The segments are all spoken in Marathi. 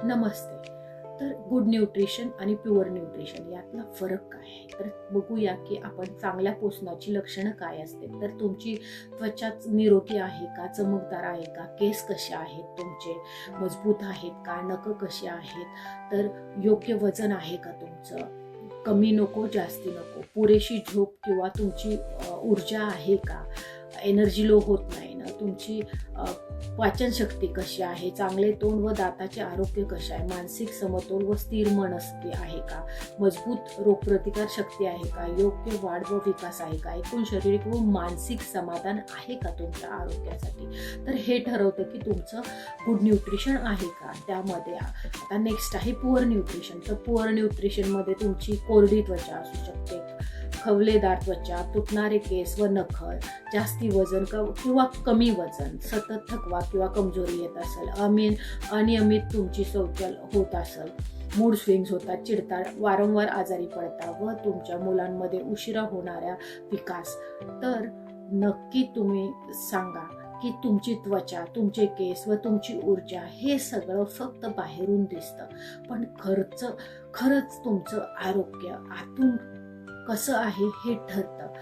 नमस्ते. तर गुड न्यूट्रिशन आणि प्युअर न्यूट्रिशन यातला फरक काय आहे? तर बघूया की आपण चांगल्या पोषणाची लक्षणं काय असते. तर तुमची त्वचा निरोगी आहे का, चमकदार आहे का, केस कसे आहेत तुमचे, मजबूत आहेत का, नखं कशी आहेत, तर योग्य वजन आहे का तुमचं, कमी नको जास्ती नको, पुरेशी झोप किंवा तुमची ऊर्जा आहे का, एनर्जी लो होत नाही ना, तुमची पाचन शक्ती कशी आहे, चांगले तोंड व दाताचे आरोग्य कसे आहे, मानसिक समतोल व स्थिर मनस्थिती आहे का, मजबूत रोगप्रतिकार शक्ती आहे का, योग्य वाढ व विकास आहे का, एकूण शारीरिक व मानसिक समाधान आहे का तुमच्या आरोग्यासाठी. तर हे ठरवतं की तुमचं गुड न्यूट्रिशन आहे का. त्यामध्ये आता नेक्स्ट आहे पुअर न्यूट्रिशन. तर पुअर न्यूट्रिशनमध्ये तुमची कोरडी त्वचा असू शकते, खवलेदार त्वचा, तुटणारे केस व नखर, जास्ती वजन किंवा कमी वजन, सतत थकवा किंवा कमजोरी येत असेल, अनियमित तुमची शौचाल होत असेल, मूड स्विंग्स होतात, चिडतात, वारंवार आजारी पडता व तुमच्या मुलांमध्ये उशिरा होणाऱ्या विकास, तर नक्की तुम्ही सांगा की तुमची त्वचा, तुमचे केस व तुमची ऊर्जा हे सगळं फक्त बाहेरून दिसतं, पण खरंच तुमचं आरोग्य आतून कसं आहे हे ठरतं.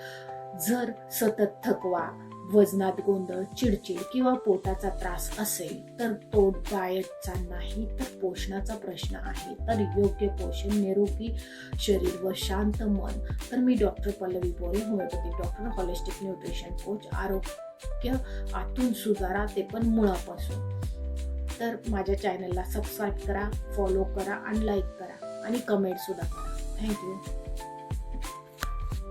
जर सतत थकवा, वजनात गोंधळ, चिडचिड किंवा पोटाचा त्रास असेल तर तो डाएटचा नाही तर पोषणाचा प्रश्न आहे. तर योग्य पोषण, निरोगी शरीर व शांत मन. तर मी डॉक्टर पल्लवी बोरे, homeopathic doctor, holistic nutrition coach. आरोग्य आतून सुधारा, ते पण मुळापासून. तर माझ्या चॅनलला सबस्क्राईब करा, फॉलो करा आणि लाईक करा आणि कमेंट सुद्धा करा. थँक्यू.